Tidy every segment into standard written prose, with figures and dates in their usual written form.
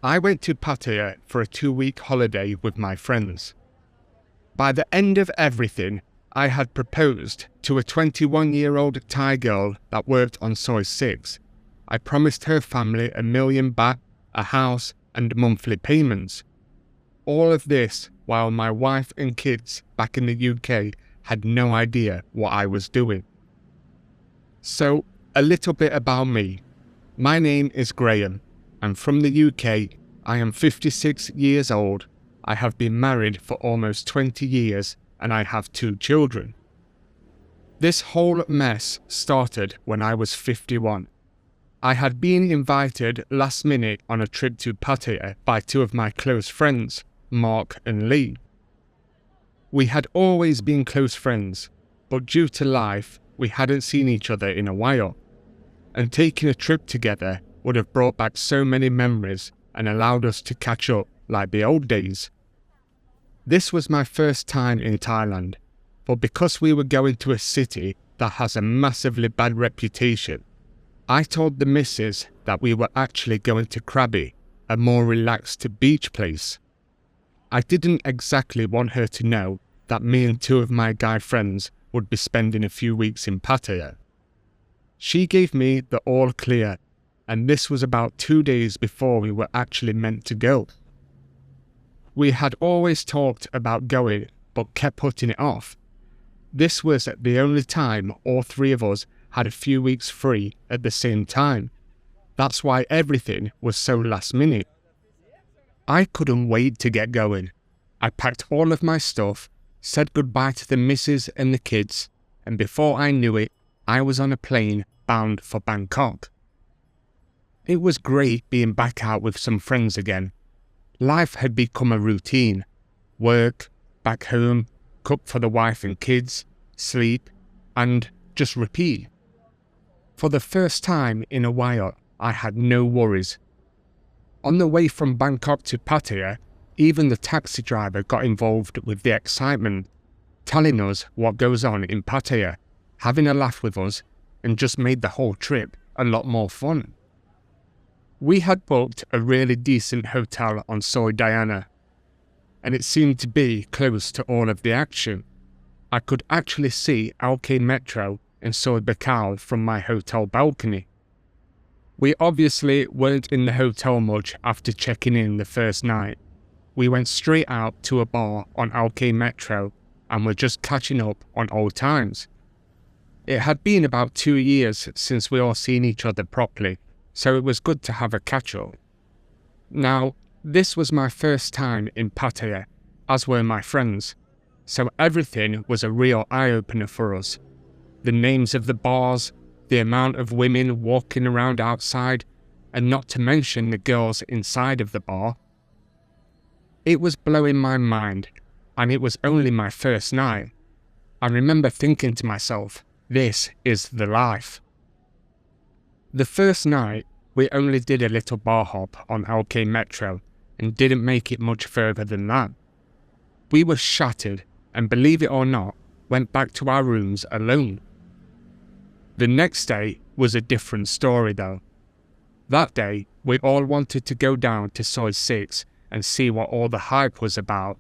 I went to Pattaya for a 2-week holiday with my friends. By the end of everything, I had proposed to a 21-year-old Thai girl that worked on Soy 6. I promised her family 1 million baht, a house, and monthly payments. All of this while my wife and kids back in the UK had no idea what I was doing. So, a little bit about me. My name is Graham. I'm from the UK. I am 56 years old. I have been married for almost 20 years and I have 2 children. This whole mess started when I was 51. I had been invited last minute on a trip to Pattaya by 2 of my close friends, Mark and Lee. We had always been close friends, but due to life, we hadn't seen each other in a while. And taking a trip together would have brought back so many memories and allowed us to catch up like the old days. This was my first time in Thailand, but because we were going to a city that has a massively bad reputation, I told the missus that we were actually going to Krabi, a more relaxed beach place. I didn't exactly want her to know that me and 2 of my guy friends would be spending a few weeks in Pattaya. She gave me the all clear, and this was about 2 days before we were actually meant to go. We had always talked about going, but kept putting it off. This was the only time all 3 of us had a few weeks free at the same time. That's why everything was so last minute. I couldn't wait to get going. I packed all of my stuff, said goodbye to the missus and the kids, and before I knew it, I was on a plane bound for Bangkok. It was great being back out with some friends again. Life had become a routine. Work, back home, cook for the wife and kids, sleep, and just repeat. For the first time in a while, I had no worries. On the way from Bangkok to Pattaya, even the taxi driver got involved with the excitement, telling us what goes on in Pattaya, having a laugh with us, and just made the whole trip a lot more fun. We had booked a really decent hotel on Soy Diana, and it seemed to be close to all of the action. I could actually see LK Metro and Soy Baikal from my hotel balcony. We obviously weren't in the hotel much after checking in the first night. We went straight out to a bar on LK Metro and were just catching up on old times. It had been about 2 years since we all seen each other properly, so it was good to have a catch-up. Now, this was my first time in Pattaya, as were my friends, so everything was a real eye-opener for us. The names of the bars, the amount of women walking around outside, and not to mention the girls inside of the bar. It was blowing my mind, and it was only my first night. I remember thinking to myself, this is the life. The first night, we only did a little bar hop on LK Metro and didn't make it much further than that. We were shattered and, believe it or not, went back to our rooms alone. The next day was a different story though. That day, we all wanted to go down to Soy 6 and see what all the hype was about.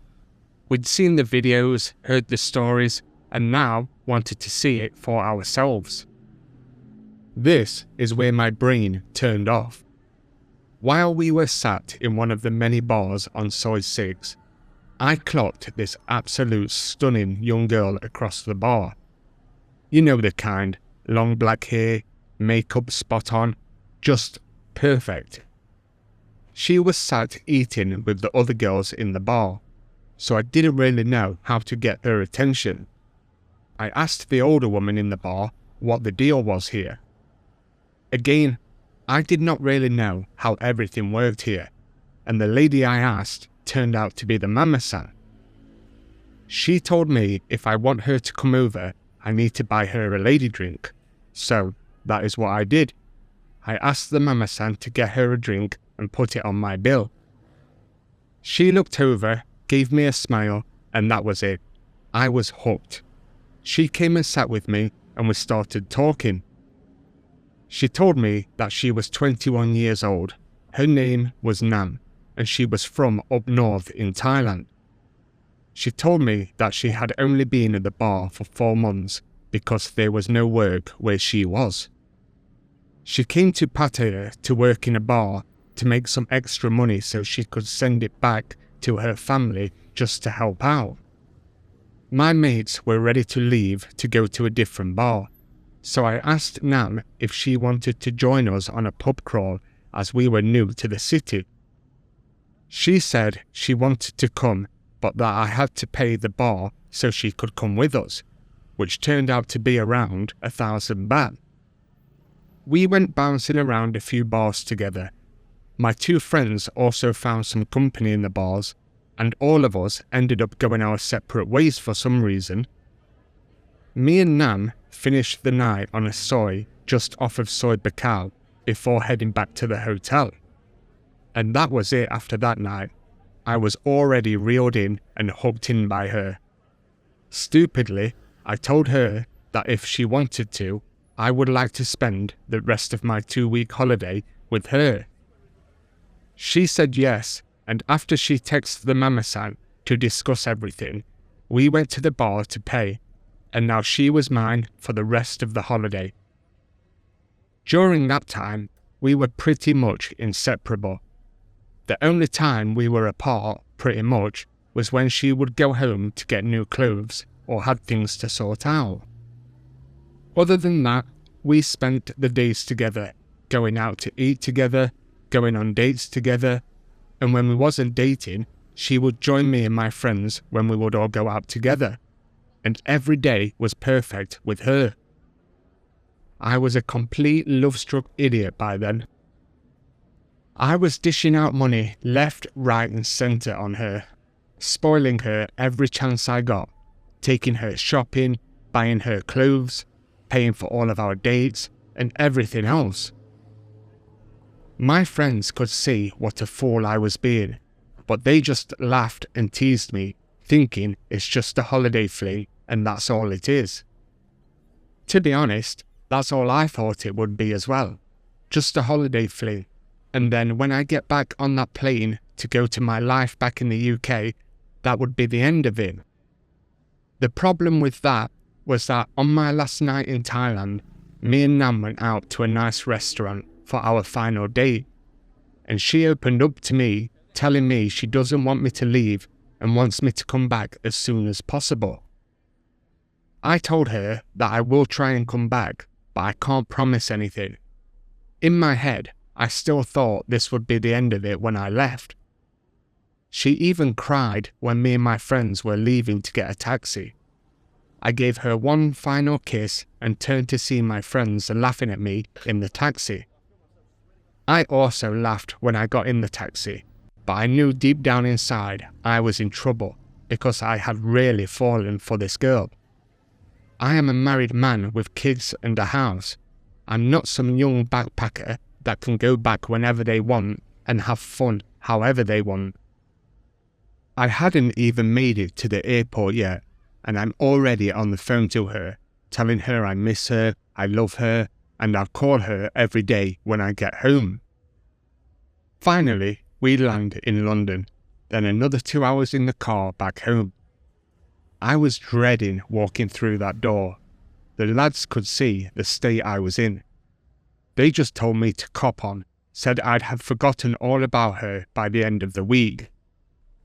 We'd seen the videos, heard the stories, and now wanted to see it for ourselves. This is where my brain turned off. While we were sat in one of the many bars on Soy 6, I clocked this absolute stunning young girl across the bar. You know the kind, long black hair, makeup spot on, just perfect. She was sat eating with the other girls in the bar, so I didn't really know how to get her attention. I asked the older woman in the bar what the deal was here. Again, I did not really know how everything worked here, and the lady I asked turned out to be the mama-san. She told me if I want her to come over, I need to buy her a lady drink, so that is what I did. I asked the mama-san to get her a drink and put it on my bill. She looked over, gave me a smile, and that was it. I was hooked. She came and sat with me and we started talking. She told me that she was 21 years old. Her name was Nam, and she was from up north in Thailand. She told me that she had only been at the bar for 4 months because there was no work where she was. She came to Pattaya to work in a bar to make some extra money so she could send it back to her family just to help out. My mates were ready to leave to go to a different bar, so I asked Nam if she wanted to join us on a pub crawl as we were new to the city. She said she wanted to come, but that I had to pay the bar so she could come with us, which turned out to be around 1,000 baht. We went bouncing around a few bars together. My 2 friends also found some company in the bars, and all of us ended up going our separate ways for some reason. Me and Nam finished the night on a soy just off of Soy Bacau before heading back to the hotel. And that was it after that night. I was already reeled in and hooked in by her. Stupidly, I told her that if she wanted to, I would like to spend the rest of my 2-week holiday with her. She said yes, and after she texted the mama-san to discuss everything, we went to the bar to pay, and now she was mine for the rest of the holiday. During that time, we were pretty much inseparable. The only time we were apart, pretty much, was when she would go home to get new clothes or had things to sort out. Other than that, we spent the days together, going out to eat together, going on dates together, and when we wasn't dating, she would join me and my friends when we would all go out together, and every day was perfect with her. I was a complete love-struck idiot by then. I was dishing out money left, right and centre on her, spoiling her every chance I got, taking her shopping, buying her clothes, paying for all of our dates and everything else. My friends could see what a fool I was being, but they just laughed and teased me, thinking it's just a holiday fling and that's all it is. To be honest, that's all I thought it would be as well, just a holiday fling. And then when I get back on that plane to go to my life back in the UK, that would be the end of it. The problem with that was that on my last night in Thailand, me and Nam went out to a nice restaurant for our final date, and she opened up to me, telling me she doesn't want me to leave and wants me to come back as soon as possible. I told her that I will try and come back, but I can't promise anything. In my head, I still thought this would be the end of it when I left. She even cried when me and my friends were leaving to get a taxi. I gave her one final kiss and turned to see my friends laughing at me in the taxi. I also laughed when I got in the taxi, but I knew deep down inside I was in trouble because I had really fallen for this girl. I am a married man with kids and a house. I'm not some young backpacker that can go back whenever they want and have fun however they want. I hadn't even made it to the airport yet, and I'm already on the phone to her, telling her I miss her, I love her, and I'll call her every day when I get home. Finally, we land in London, then another 2 hours in the car back home. I was dreading walking through that door. The lads could see the state I was in. They just told me to cop on, said I'd have forgotten all about her by the end of the week.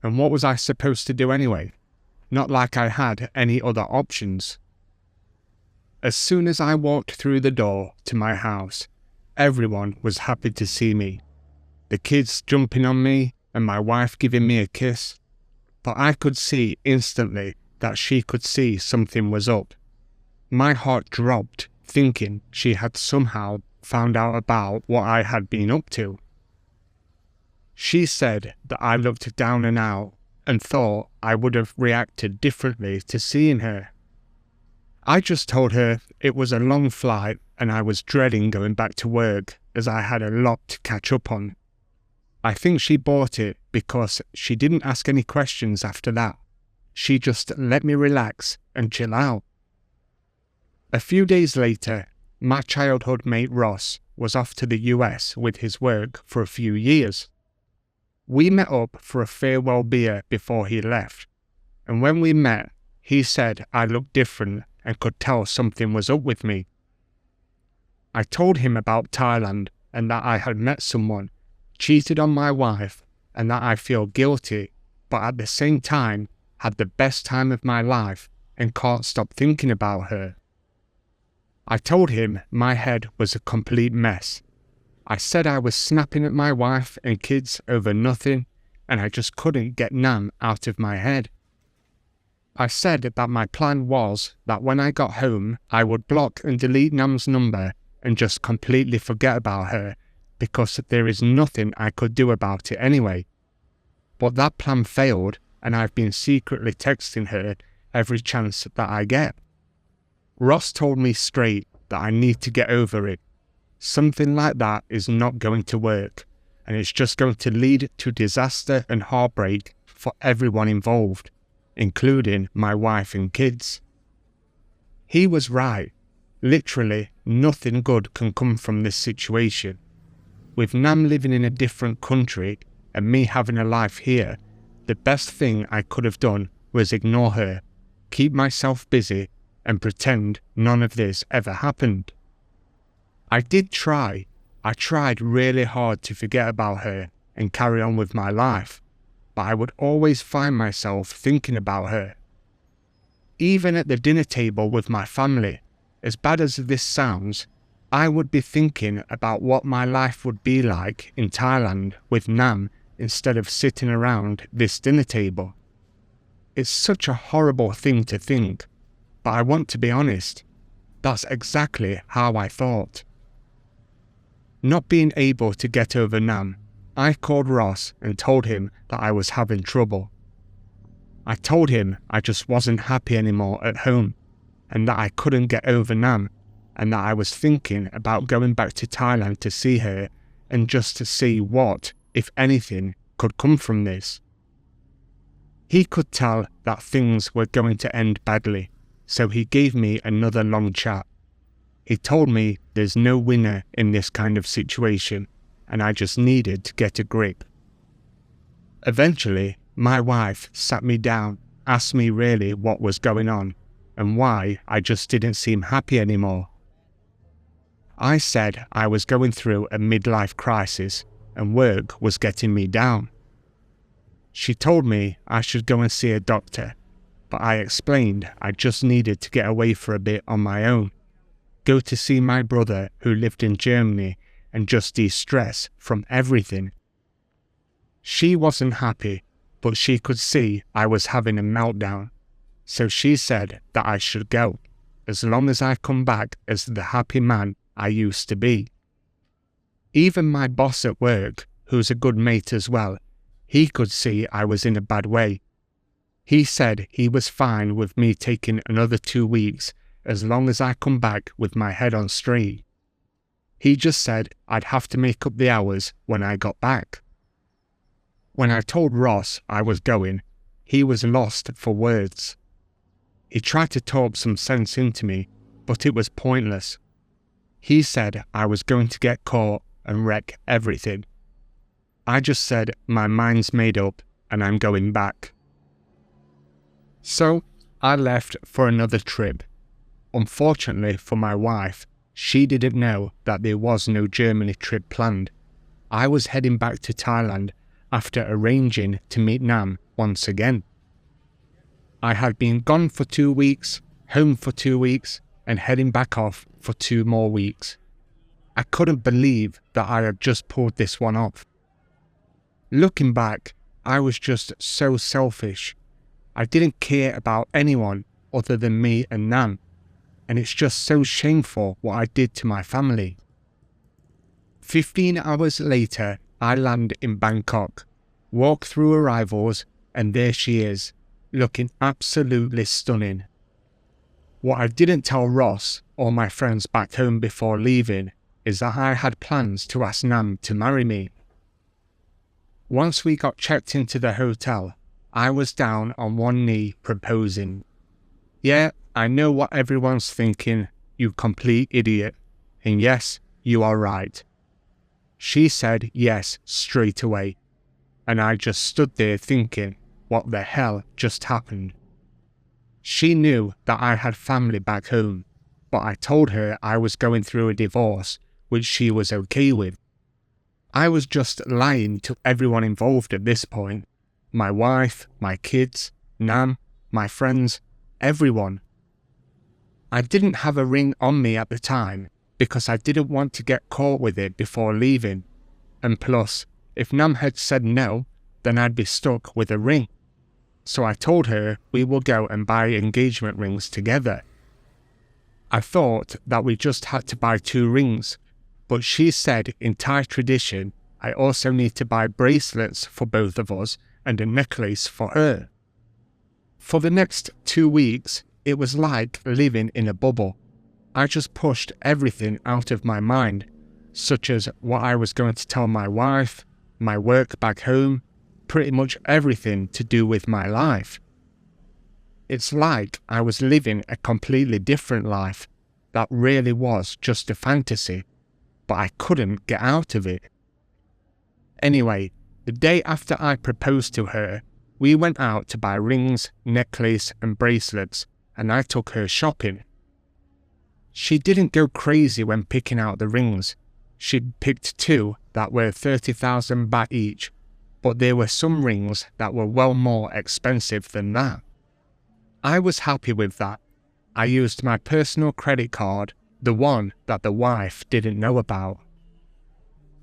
And what was I supposed to do anyway? Not like I had any other options. As soon as I walked through the door to my house, everyone was happy to see me. The kids jumping on me and my wife giving me a kiss. But I could see instantly that she could see something was up. My heart dropped, thinking she had somehow found out about what I had been up to. She said that I looked down and out and thought I would have reacted differently to seeing her. I just told her it was a long flight and I was dreading going back to work as I had a lot to catch up on. I think she bought it because she didn't ask any questions after that. She just let me relax and chill out. A few days later, my childhood mate Ross was off to the US with his work for a few years. We met up for a farewell beer before he left, and when we met, he said I looked different and could tell something was up with me. I told him about Thailand and that I had met someone, cheated on my wife, and that I feel guilty, but at the same time had the best time of my life and can't stop thinking about her. I told him my head was a complete mess. I said I was snapping at my wife and kids over nothing, and I just couldn't get Nam out of my head. I said that my plan was that when I got home, I would block and delete Nam's number and just completely forget about her, because there is nothing I could do about it anyway. But that plan failed, and I've been secretly texting her every chance that I get. Ross told me straight that I need to get over it. Something like that is not going to work, and it's just going to lead to disaster and heartbreak for everyone involved, including my wife and kids. He was right. Literally, nothing good can come from this situation. With Nam living in a different country and me having a life here, the best thing I could have done was ignore her, keep myself busy, and pretend none of this ever happened. I did try. I tried really hard to forget about her and carry on with my life, but I would always find myself thinking about her. Even at the dinner table with my family, as bad as this sounds, I would be thinking about what my life would be like in Thailand with Nam instead of sitting around this dinner table. It's such a horrible thing to think, but I want to be honest, that's exactly how I thought. Not being able to get over Nam, I called Ross and told him that I was having trouble. I told him I just wasn't happy anymore at home, and that I couldn't get over Nam, and that I was thinking about going back to Thailand to see her and just to see what, if anything, could come from this. He could tell that things were going to end badly, so he gave me another long chat. He told me there's no winner in this kind of situation, and I just needed to get a grip. Eventually, my wife sat me down, asked me really what was going on, and why I just didn't seem happy anymore. I said I was going through a midlife crisis and work was getting me down. She told me I should go and see a doctor, but I explained I just needed to get away for a bit on my own, go to see my brother who lived in Germany and just de-stress from everything. She wasn't happy, but she could see I was having a meltdown, so she said that I should go, as long as I come back as the happy man I used to be. Even my boss at work, who's a good mate as well, he could see I was in a bad way. He said he was fine with me taking another 2 weeks as long as I come back with my head on straight. He just said I'd have to make up the hours when I got back. When I told Ross I was going, he was lost for words. He tried to talk some sense into me, but it was pointless. He said I was going to get caught and wreck everything. I just said my mind's made up and I'm going back. So I left for another trip. Unfortunately for my wife, she didn't know that there was no Germany trip planned. I was heading back to Thailand after arranging to meet Nam once again. I had been gone for 2 weeks, home for 2 weeks, and heading back off for 2 more weeks. I couldn't believe that I had just pulled this one off. Looking back, I was just so selfish. I didn't care about anyone other than me and Nam, and it's just so shameful what I did to my family. 15 hours later, I land in Bangkok, walk through arrivals, and there she is, looking absolutely stunning. What I didn't tell Ross or my friends back home before leaving is that I had plans to ask Nam to marry me. Once we got checked into the hotel, I was down on one knee proposing. Yeah, I know what everyone's thinking, you complete idiot, and yes, you are right. She said yes straight away. and I just stood there thinking, what the hell just happened? She knew that I had family back home, but I told her I was going through a divorce, which she was okay with. I was just lying to everyone involved at this point. My wife, my kids, Nam, my friends, everyone. I didn't have a ring on me at the time because I didn't want to get caught with it before leaving. And plus, if Nam had said no, then I'd be stuck with a ring. So I told her we will go and buy engagement rings together. I thought that we just had to buy 2 rings, but she said in Thai tradition, I also need to buy bracelets for both of us and a necklace for her. For the next 2 weeks, it was like living in a bubble. I just pushed everything out of my mind, such as what I was going to tell my wife, my work back home, pretty much everything to do with my life. It's like I was living a completely different life that really was just a fantasy, but I couldn't get out of it. Anyway, the day after I proposed to her, we went out to buy rings, necklace and bracelets, and I took her shopping. She didn't go crazy when picking out the rings. She picked 2 that were 30,000 baht each, but there were some rings that were well more expensive than that. I was happy with that. I used my personal credit card, the one that the wife didn't know about.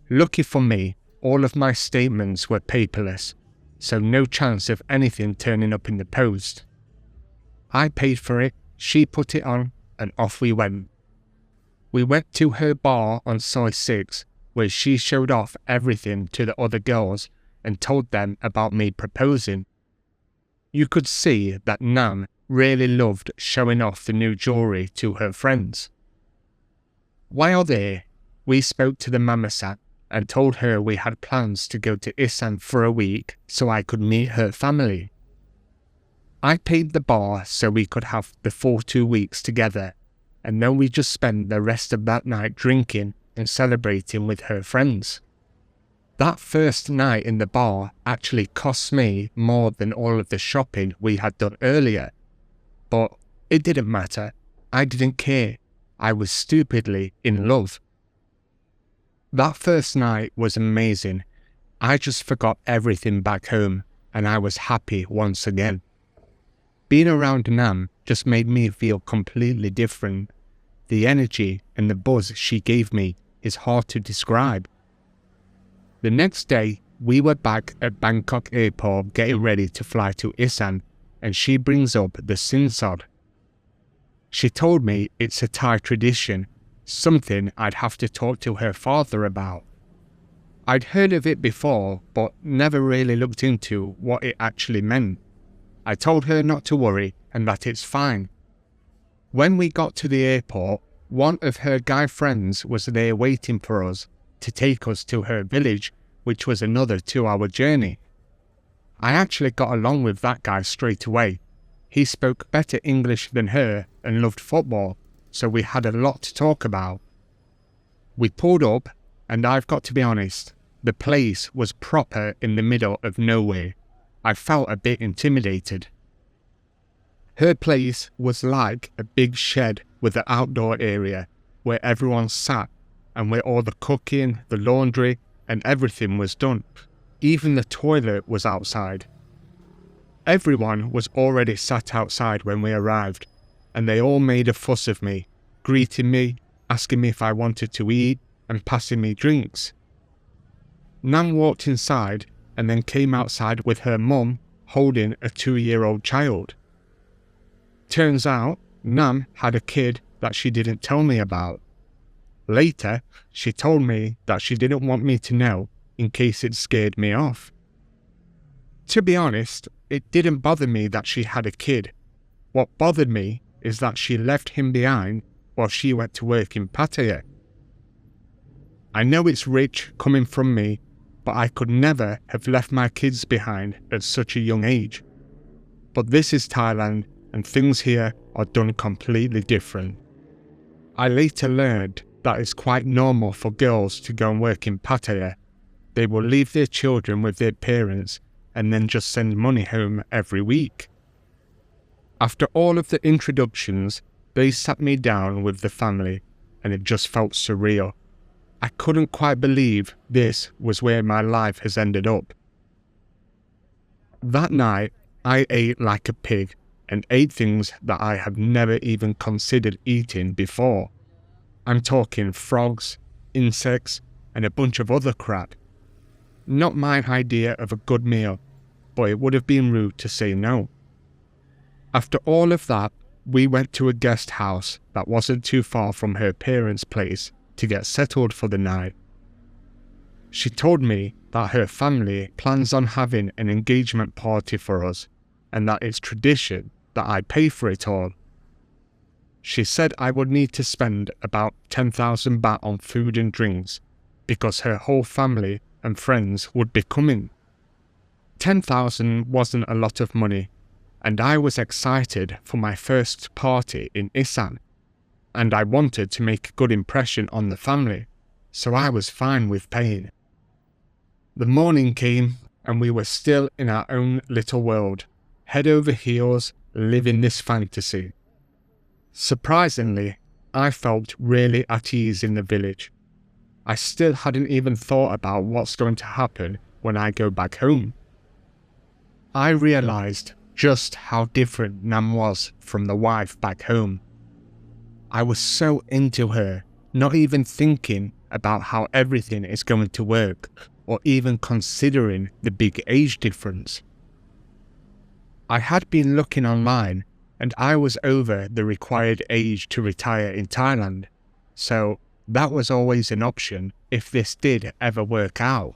Lucky for me, all of my statements were paperless, so no chance of anything turning up in the post. I paid for it, she put it on, and off we went. We went to her bar on Soi 6, where she showed off everything to the other girls and told them about me proposing. You could see that Nam really loved showing off the new jewellery to her friends. While there, we spoke to the mamasat and told her we had plans to go to Isan for a week so I could meet her family. I paid the bar so we could have the full 2 weeks together, and then we just spent the rest of that night drinking and celebrating with her friends. That first night in the bar actually cost me more than all of the shopping we had done earlier. But it didn't matter. I didn't care. I was stupidly in love. That first night was amazing. I just forgot everything back home, and I was happy once again. Being around Nam just made me feel completely different. The energy and the buzz she gave me is hard to describe. The next day, we were back at Bangkok airport getting ready to fly to Isan, and she brings up the sinsod. She told me it's a Thai tradition, something I'd have to talk to her father about. I'd heard of it before, but never really looked into what it actually meant. I told her not to worry and that it's fine. When we got to the airport, one of her guy friends was there waiting for us to take us to her village, which was another 2-hour journey. I actually got along with that guy straight away. He spoke better English than her and loved football, so we had a lot to talk about. We pulled up, and I've got to be honest, the place was proper in the middle of nowhere. I felt a bit intimidated. Her place was like a big shed with an outdoor area where everyone sat and where all the cooking, the laundry and everything was done. Even the toilet was outside. Everyone was already sat outside when we arrived, and they all made a fuss of me, greeting me, asking me if I wanted to eat and passing me drinks. Nam walked inside and then came outside with her mum holding a 2-year-old child. Turns out, Nam had a kid that she didn't tell me about. Later, she told me that she didn't want me to know in case it scared me off. To be honest, it didn't bother me that she had a kid. What bothered me is that she left him behind while she went to work in Pattaya. I know it's rich coming from me, but I could never have left my kids behind at such a young age. But this is Thailand, and things here are done completely different. I later learned that it's quite normal for girls to go and work in Pattaya, they will leave their children with their parents and then just send money home every week. After all of the introductions, they sat me down with the family, and it just felt surreal. I couldn't quite believe this was where my life has ended up. That night, I ate like a pig and ate things that I have never even considered eating before. I'm talking frogs, insects, and a bunch of other crap. Not my idea of a good meal, but it would have been rude to say no. After all of that, we went to a guest house that wasn't too far from her parents' place to get settled for the night. She told me that her family plans on having an engagement party for us, and that it's tradition that I pay for it all. She said I would need to spend about 10,000 baht on food and drinks, because her whole family and friends would be coming. 10,000 wasn't a lot of money, and I was excited for my first party in Isan, and I wanted to make a good impression on the family, so I was fine with paying. The morning came, and we were still in our own little world, head over heels, living this fantasy. Surprisingly, I felt really at ease in the village. I still hadn't even thought about what's going to happen when I go back home. I realized just how different Nam was from the wife back home. I was so into her, not even thinking about how everything is going to work, or even considering the big age difference. I had been looking online, and I was over the required age to retire in Thailand, so that was always an option if this did ever work out.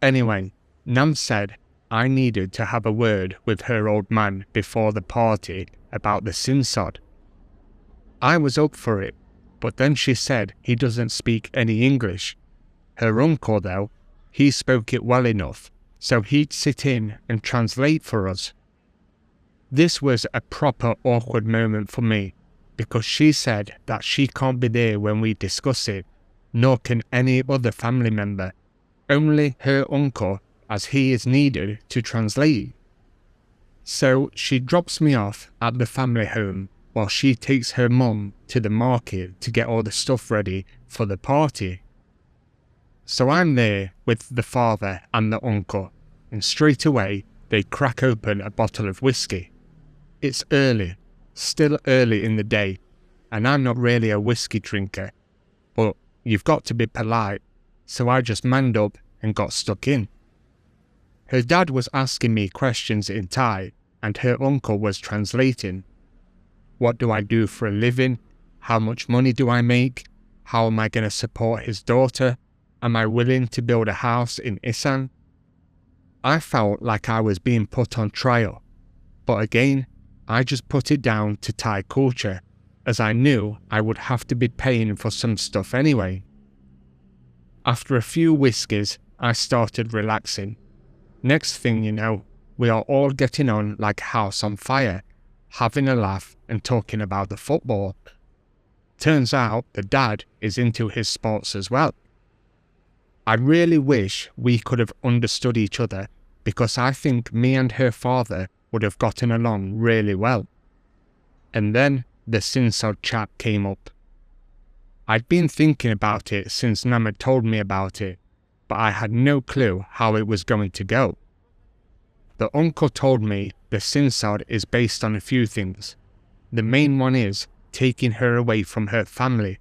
Anyway, Nam said I needed to have a word with her old man before the party about the sinsod. I was up for it, but then she said he doesn't speak any English. Her uncle, though, he spoke it well enough, so he'd sit in and translate for us. This was a proper awkward moment for me, because she said that she can't be there when we discuss it, nor can any other family member, only her uncle, as he is needed to translate. So she drops me off at the family home while she takes her mum to the market to get all the stuff ready for the party. So I'm there with the father and the uncle, and straight away they crack open a bottle of whiskey. It's early, still early in the day, and I'm not really a whiskey drinker, but you've got to be polite, so I just manned up and got stuck in. Her dad was asking me questions in Thai, and her uncle was translating. What do I do for a living? How much money do I make? How am I going to support his daughter? Am I willing to build a house in Isan? I felt like I was being put on trial, but again, I just put it down to Thai culture, as I knew I would have to be paying for some stuff anyway. After a few whiskeys, I started relaxing. Next thing you know, we are all getting on like a house on fire, having a laugh and talking about the football. Turns out the dad is into his sports as well. I really wish we could have understood each other, because I think me and her father would have gotten along really well. And then the sinsod chat came up. I'd been thinking about it since Nam had told me about it, but I had no clue how it was going to go. The uncle told me the sinsod is based on a few things. The main one is taking her away from her family,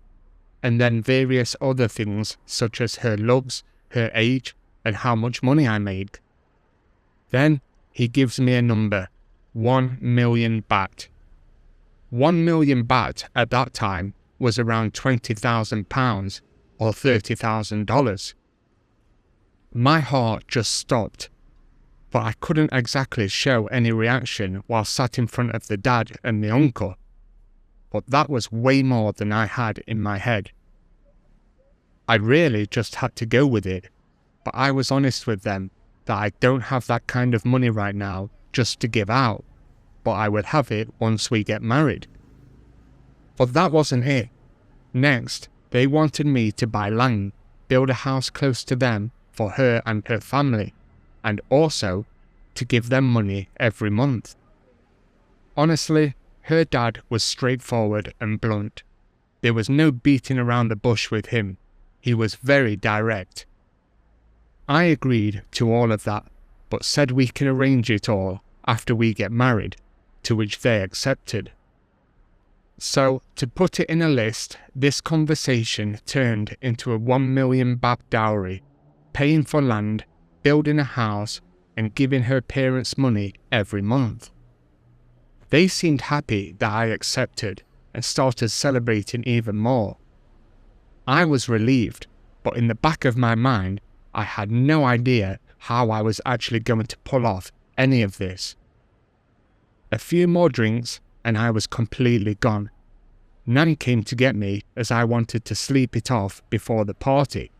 and then various other things such as her looks, her age, and how much money I make. Then he gives me a number, 1 million baht. 1 million baht at that time was around £20,000 or $30,000. My heart just stopped, but I couldn't exactly show any reaction while sat in front of the dad and the uncle. But that was way more than I had in my head. I really just had to go with it, but I was honest with them that I don't have that kind of money right now just to give out, but I would have it once we get married. But that wasn't it. Next, they wanted me to buy land, build a house close to them, for her and her family, and also to give them money every month. Honestly, her dad was straightforward and blunt. There was no beating around the bush with him. He was very direct. I agreed to all of that, but said we can arrange it all after we get married, to which they accepted. So, to put it in a list, this conversation turned into a 1 million baht dowry, paying for land, building a house, and giving her parents money every month. They seemed happy that I accepted and started celebrating even more. I was relieved, but in the back of my mind, I had no idea how I was actually going to pull off any of this. A few more drinks and I was completely gone. Nan came to get me as I wanted to sleep it off before the party.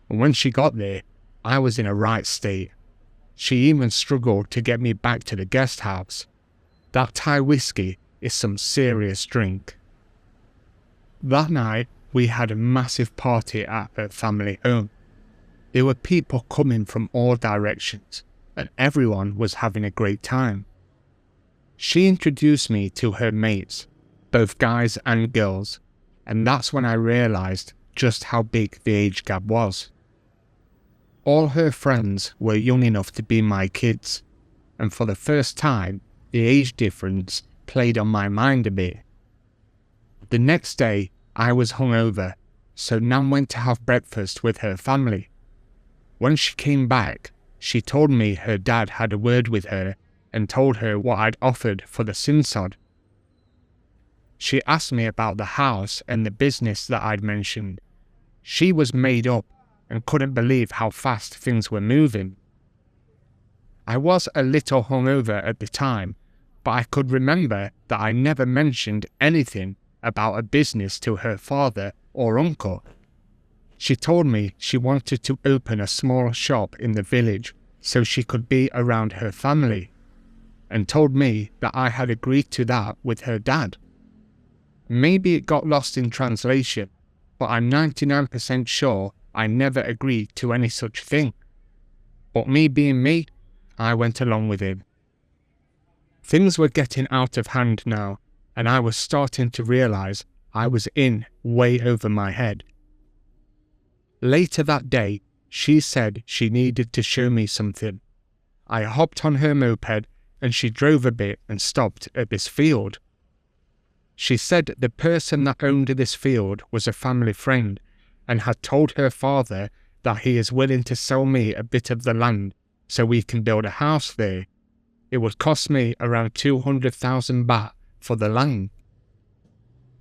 And when she got there, I was in a right state. She even struggled to get me back to the guest house. That Thai whiskey is some serious drink. That night, we had a massive party at her family home. There were people coming from all directions, and everyone was having a great time. She introduced me to her mates, both guys and girls, and that's when I realized just how big the age gap was. All her friends were young enough to be my kids, and for the first time, the age difference played on my mind a bit. The next day, I was hungover, so Nan went to have breakfast with her family. When she came back, she told me her dad had a word with her and told her what I'd offered for the sinsod. She asked me about the house and the business that I'd mentioned. She was made up and couldn't believe how fast things were moving. I was a little hungover at the time, but I could remember that I never mentioned anything about a business to her father or uncle. She told me she wanted to open a small shop in the village so she could be around her family, and told me that I had agreed to that with her dad. Maybe it got lost in translation, but I'm 99% sure I never agreed to any such thing. But me being me, I went along with him. Things were getting out of hand now, and I was starting to realize I was in way over my head. Later that day, she said she needed to show me something. I hopped on her moped and she drove a bit and stopped at this field. She said the person that owned this field was a family friend and had told her father that he is willing to sell me a bit of the land so we can build a house there. It would cost me around 200,000 baht for the land.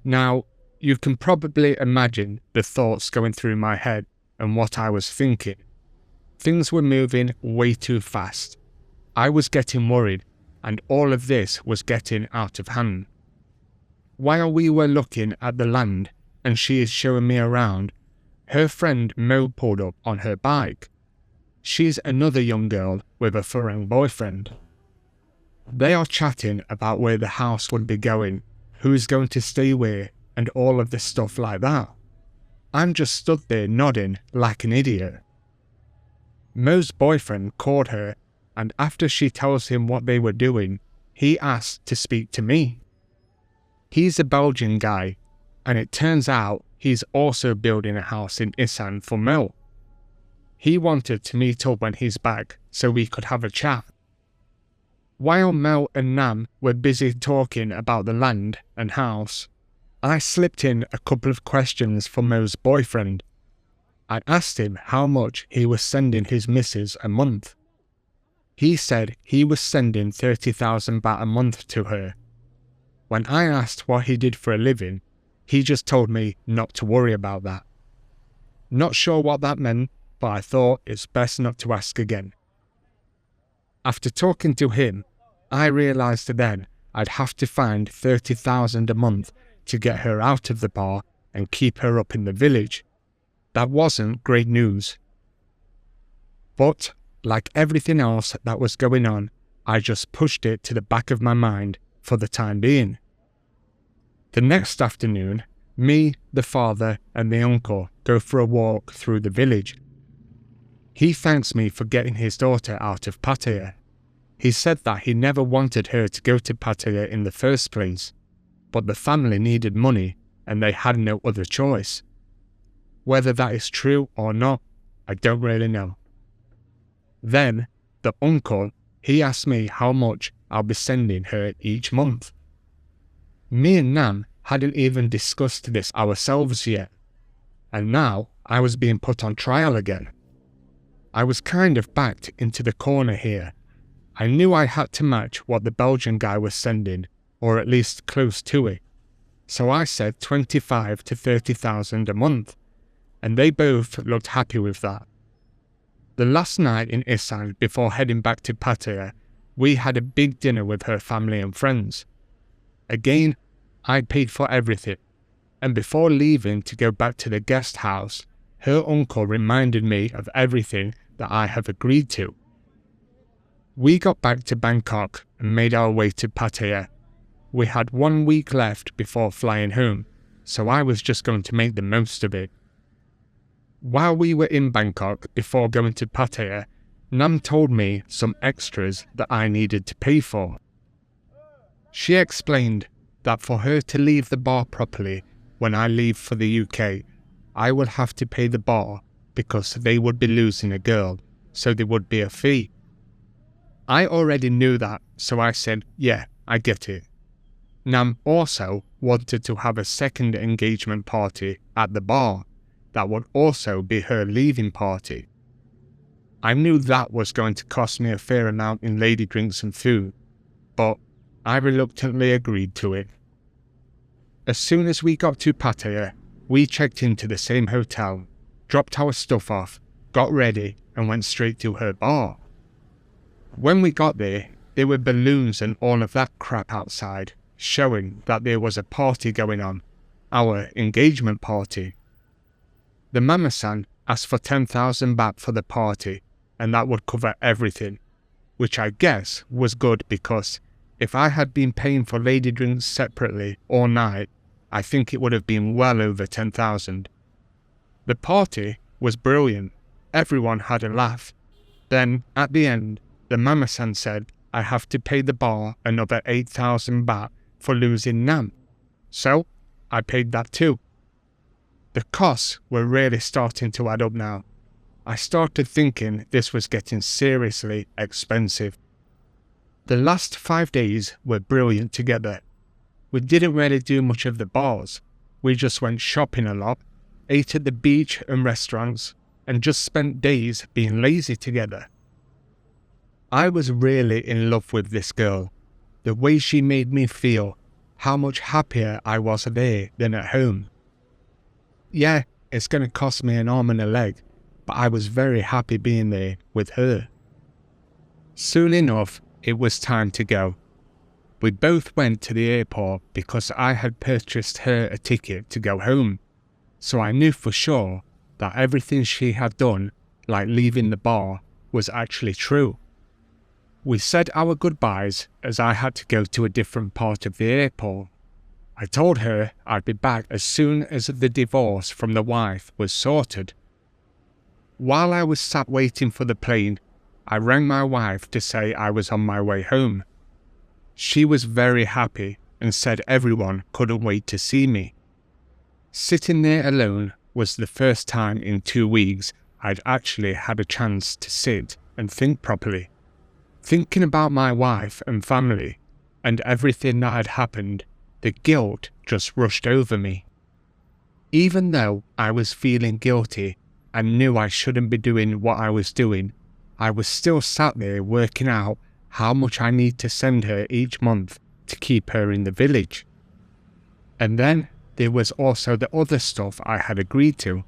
Now, you can probably imagine the thoughts going through my head and what I was thinking. Things were moving way too fast. I was getting worried, and all of this was getting out of hand. While we were looking at the land and she is showing me around, her friend Mo pulled up on her bike. She's another young girl with a foreign boyfriend. They are chatting about where the house would be going, who's going to stay where, and all of this stuff like that. I'm just stood there nodding like an idiot. Mo's boyfriend called her, and after she tells him what they were doing, he asked to speak to me. He's a Belgian guy, and it turns out he's also building a house in Isan for Mo. He wanted to meet up when he's back so we could have a chat. While Mel and Nam were busy talking about the land and house, I slipped in a couple of questions for Mo's boyfriend. I asked him how much he was sending his missus a month. He said he was sending 30,000 baht a month to her. When I asked what he did for a living, he just told me not to worry about that. Not sure what that meant, but I thought it's best not to ask again. After talking to him, I realised then I'd have to find 30,000 a month to get her out of the bar and keep her up in the village. That wasn't great news. But, like everything else that was going on, I just pushed it to the back of my mind for the time being. The next afternoon, me, the father, and the uncle go for a walk through the village. He thanks me for getting his daughter out of Pattaya. He said that he never wanted her to go to Pattaya in the first place, but the family needed money and they had no other choice. Whether that is true or not, I don't really know. Then, the uncle, he asked me how much I'll be sending her each month. Me and Nan hadn't even discussed this ourselves yet, and now I was being put on trial again. I was kind of backed into the corner here. I knew I had to match what the Belgian guy was sending, or at least close to it. So I said 25 to 30,000 a month, and they both looked happy with that. The last night in Isan before heading back to Pattaya, we had a big dinner with her family and friends. Again, I paid for everything, and before leaving to go back to the guest house, her uncle reminded me of everything that I have agreed to. We got back to Bangkok and made our way to Pattaya. We had 1 week left before flying home, so I was just going to make the most of it. While we were in Bangkok before going to Pattaya, Nam told me some extras that I needed to pay for. She explained that for her to leave the bar properly when I leave for the UK, I would have to pay the bar because they would be losing a girl, so there would be a fee. I already knew that, so I said, yeah, I get it. Nam also wanted to have a second engagement party at the bar that would also be her leaving party. I knew that was going to cost me a fair amount in lady drinks and food, but I reluctantly agreed to it. As soon as we got to Pattaya, we checked into the same hotel, dropped our stuff off, got ready, and went straight to her bar. When we got there were balloons and all of that crap outside, showing that there was a party going on, our engagement party. The mama-san asked for 10,000 baht for the party, and that would cover everything, which I guess was good because if I had been paying for lady drinks separately all night, I think it would have been well over 10,000. The party was brilliant. Everyone had a laugh. Then, at the end, the mama-san said I have to pay the bar another 8,000 baht for losing Nam. So, I paid that too. The costs were really starting to add up now. I started thinking this was getting seriously expensive. The last 5 days were brilliant together. We didn't really do much of the bars. We just went shopping a lot, ate at the beach and restaurants, and just spent days being lazy together. I was really in love with this girl. The way she made me feel, how much happier I was there than at home. Yeah, it's going to cost me an arm and a leg, but I was very happy being there with her. Soon enough, it was time to go. We both went to the airport because I had purchased her a ticket to go home, so I knew for sure that everything she had done, like leaving the bar, was actually true. We said our goodbyes as I had to go to a different part of the airport. I told her I'd be back as soon as the divorce from the wife was sorted. While I was sat waiting for the plane, I rang my wife to say I was on my way home. She was very happy and said everyone couldn't wait to see me. Sitting there alone was the first time in 2 weeks I'd actually had a chance to sit and think properly. Thinking about my wife and family and everything that had happened, the guilt just rushed over me. Even though I was feeling guilty and knew I shouldn't be doing what I was doing, I was still sat there working out how much I need to send her each month to keep her in the village. And then there was also the other stuff I had agreed to.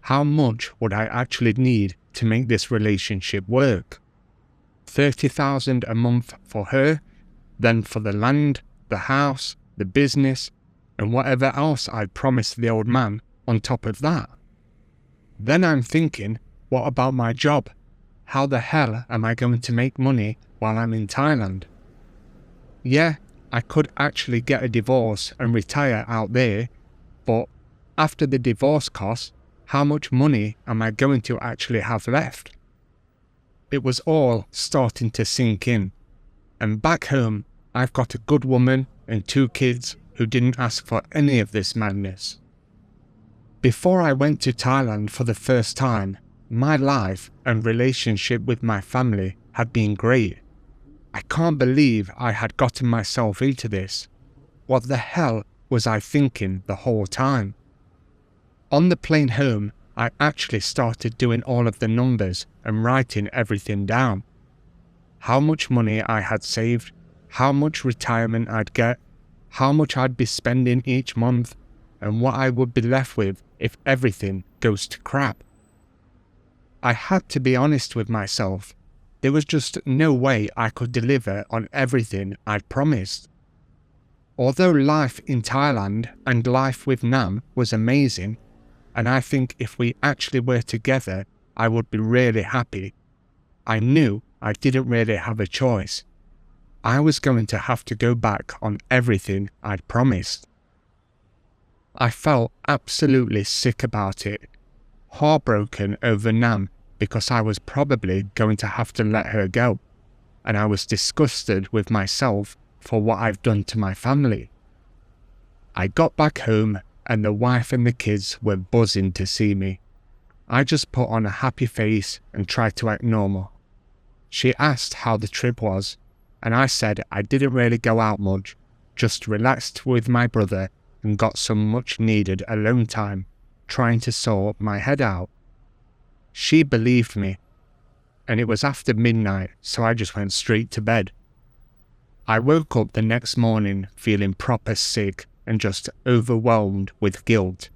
How much would I actually need to make this relationship work? 30,000 a month for her, then for the land, the house, the business, and whatever else I'd promised the old man on top of that. Then I'm thinking, what about my job? How the hell am I going to make money while I'm in Thailand? Yeah, I could actually get a divorce and retire out there, but after the divorce costs, how much money am I going to actually have left? It was all starting to sink in. And back home, I've got a good woman and 2 kids who didn't ask for any of this madness. Before I went to Thailand for the first time, my life and relationship with my family had been great. I can't believe I had gotten myself into this. What the hell was I thinking the whole time? On the plane home, I actually started doing all of the numbers and writing everything down. How much money I had saved, how much retirement I'd get, how much I'd be spending each month, and what I would be left with if everything goes to crap. I had to be honest with myself. There was just no way I could deliver on everything I'd promised. Although life in Thailand and life with Nam was amazing, and I think if we actually were together, I would be really happy, I knew I didn't really have a choice. I was going to have to go back on everything I'd promised. I felt absolutely sick about it, heartbroken over Nam because I was probably going to have to let her go, and I was disgusted with myself for what I've done to my family. I got back home and the wife and the kids were buzzing to see me. I just put on a happy face and tried to act normal. She asked how the trip was, and I said I didn't really go out much, just relaxed with my brother and got some much needed alone time, trying to sort my head out. She believed me, and it was after midnight, so I just went straight to bed. I woke up the next morning feeling proper sick and just overwhelmed with guilt,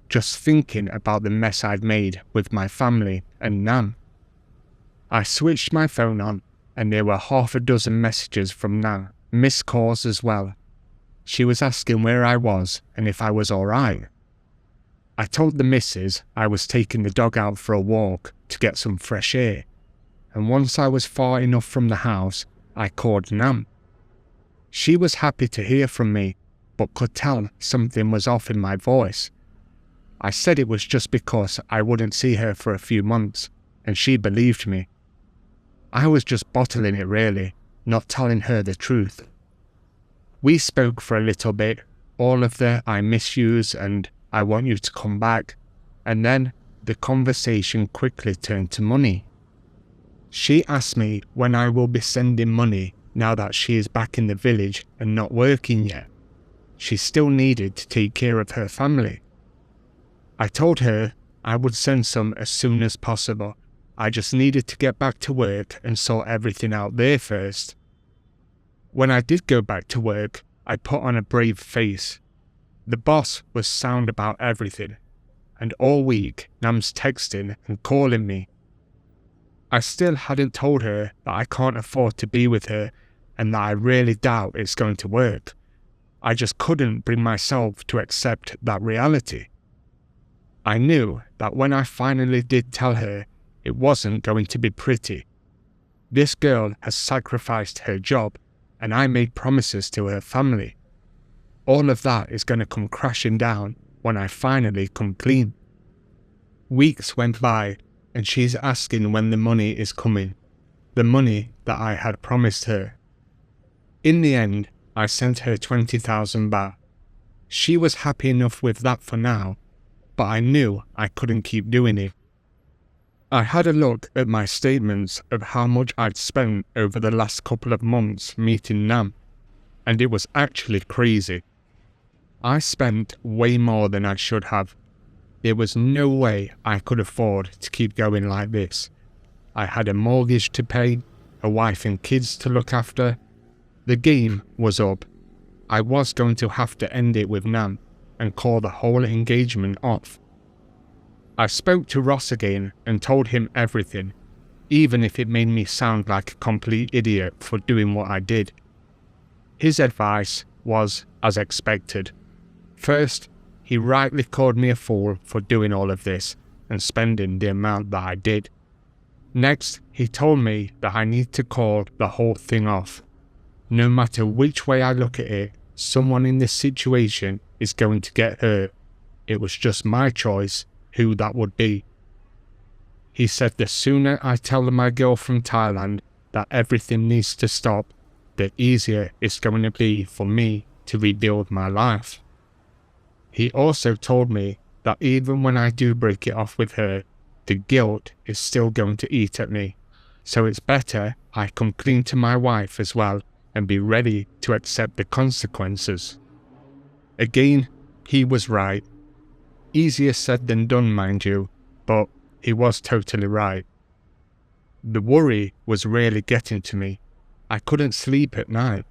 just thinking about the mess I'd made with my family and Nam. I switched my phone on, and there were 6 messages from Nam, missed calls as well. She was asking where I was and if I was alright. I told the missus I was taking the dog out for a walk to get some fresh air, and once I was far enough from the house, I called Nam. She was happy to hear from me, but could tell something was off in my voice. I said it was just because I wouldn't see her for a few months, and she believed me. I was just bottling it really, not telling her the truth. We spoke for a little bit, all of the I miss yous and I want you to come back, and then the conversation quickly turned to money. She asked me when I will be sending money now that she is back in the village and not working yet. She still needed to take care of her family. I told her I would send some as soon as possible. I just needed to get back to work and sort everything out there first. When I did go back to work, I put on a brave face. The boss was sound about everything, and all week Nam's texting and calling me. I still hadn't told her that I can't afford to be with her and that I really doubt it's going to work. I just couldn't bring myself to accept that reality. I knew that when I finally did tell her, it wasn't going to be pretty. This girl has sacrificed her job, and I made promises to her family. All of that is going to come crashing down when I finally come clean. Weeks went by, and she's asking when the money is coming, the money that I had promised her. In the end, I sent her 20,000 baht. She was happy enough with that for now, but I knew I couldn't keep doing it. I had a look at my statements of how much I'd spent over the last couple of months meeting Nam, and it was actually crazy. I spent way more than I should have. There was no way I could afford to keep going like this. I had a mortgage to pay, a wife and kids to look after. The game was up. I was going to have to end it with Nam and call the whole engagement off. I spoke to Ross again and told him everything, even if it made me sound like a complete idiot for doing what I did. His advice was as expected. First, he rightly called me a fool for doing all of this and spending the amount that I did. Next, he told me that I need to call the whole thing off. No matter which way I look at it, someone in this situation is going to get hurt. It was just my choice who that would be. He said the sooner I tell my girl from Thailand that everything needs to stop, the easier it's going to be for me to rebuild my life. He also told me that even when I do break it off with her, the guilt is still going to eat at me, so it's better I come clean to my wife as well and be ready to accept the consequences. Again, he was right. Easier said than done, mind you, but he was totally right. The worry was really getting to me. I couldn't sleep at night.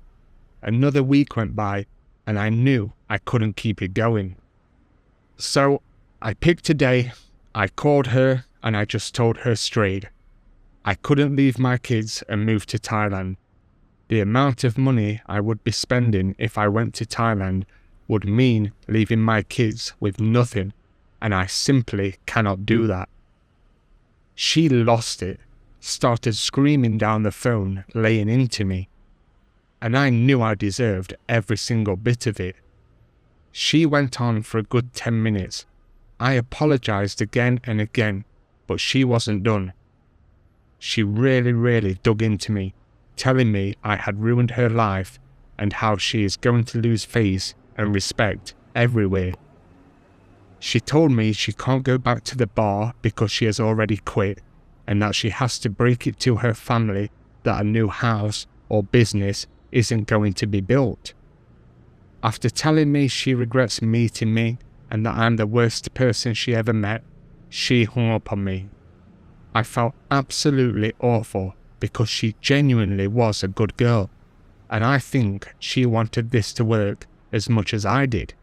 Another week went by, and I knew I couldn't keep it going. So I picked a day, I called her, and I just told her straight. I couldn't leave my kids and move to Thailand. The amount of money I would be spending if I went to Thailand would mean leaving my kids with nothing, and I simply cannot do that. She lost it, started screaming down the phone, laying into me, and I knew I deserved every single bit of it. She went on for a good 10 minutes. I apologized again and again, but she wasn't done. She really dug into me, telling me I had ruined her life and how she is going to lose face and respect everywhere. She told me she can't go back to the bar because she has already quit, and that she has to break it to her family that a new house or business isn't going to be built. After telling me she regrets meeting me and that I'm the worst person she ever met, she hung up on me. I felt absolutely awful because she genuinely was a good girl, and I think she wanted this to work as much as I did.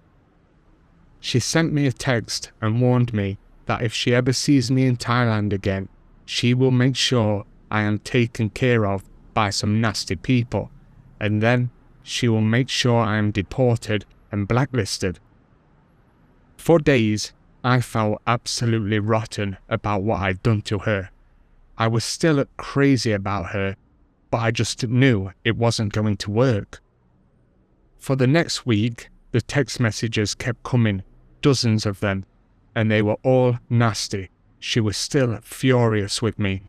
She sent me a text and warned me that if she ever sees me in Thailand again, she will make sure I am taken care of by some nasty people, and then she will make sure I am deported and blacklisted. For days, I felt absolutely rotten about what I'd done to her. I was still crazy about her, but I just knew it wasn't going to work. For the next week, the text messages kept coming, dozens of them, and they were all nasty. She was still furious with me.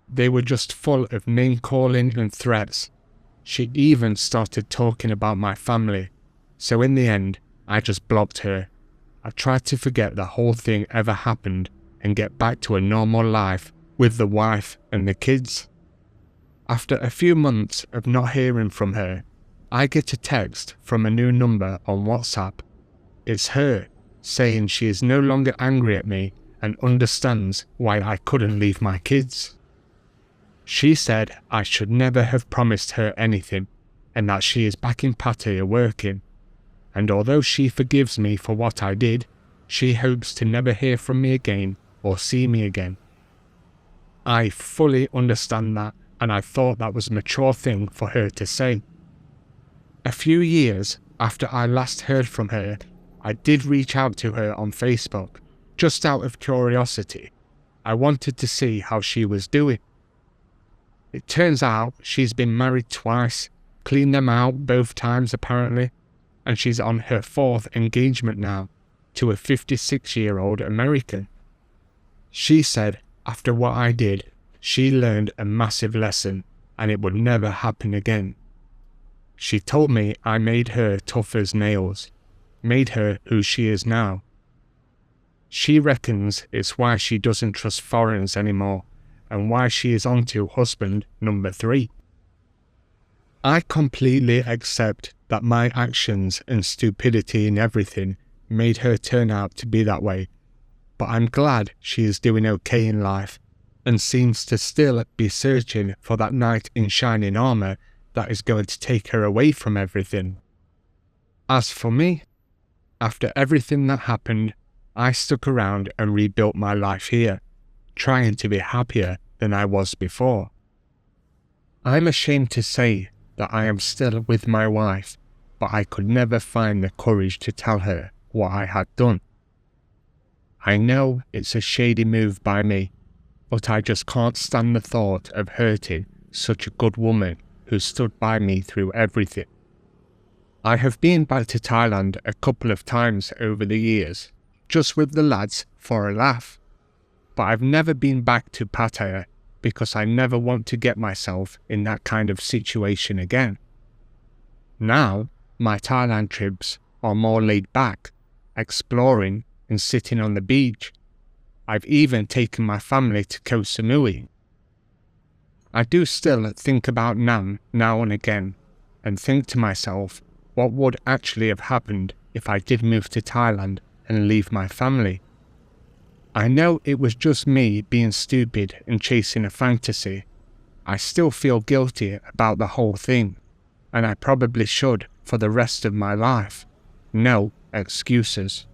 They were just full of name-calling and threats. She even started talking about my family, so in the end, I just blocked her. I tried to forget the whole thing ever happened and get back to a normal life with the wife and the kids. After a few months of not hearing from her, I get a text from a new number on WhatsApp. It's her, saying she is no longer angry at me and understands why I couldn't leave my kids. She said I should never have promised her anything, and that she is back in Pattaya working, and although she forgives me for what I did, she hopes to never hear from me again or see me again. I fully understand that, and I thought that was a mature thing for her to say. A few years after I last heard from her, I did reach out to her on Facebook, just out of curiosity. I wanted to see how she was doing. It turns out she's been married twice, cleaned them out both times apparently, and she's on her fourth engagement now, to a 56-year-old American. She said after what I did, she learned a massive lesson and it would never happen again. She told me I made her tough as nails, made her who she is now. She reckons it's why she doesn't trust foreigners anymore and why she is on to husband number 3. I completely accept that my actions and stupidity in everything made her turn out to be that way, but I'm glad she is doing okay in life and seems to still be searching for that knight in shining armor that is going to take her away from everything. As for me, after everything that happened, I stuck around and rebuilt my life here, trying to be happier than I was before. I'm ashamed to say that I am still with my wife, but I could never find the courage to tell her what I had done. I know it's a shady move by me, but I just can't stand the thought of hurting such a good woman who stood by me through everything. I have been back to Thailand a couple of times over the years, just with the lads for a laugh, but I've never been back to Pattaya because I never want to get myself in that kind of situation again. Now, my Thailand trips are more laid back, exploring and sitting on the beach. I've even taken my family to Koh Samui. I do still think about Nam now and again, and think to myself what would actually have happened if I did move to Thailand and leave my family. I know it was just me being stupid and chasing a fantasy. I still feel guilty about the whole thing, and I probably should for the rest of my life. No excuses.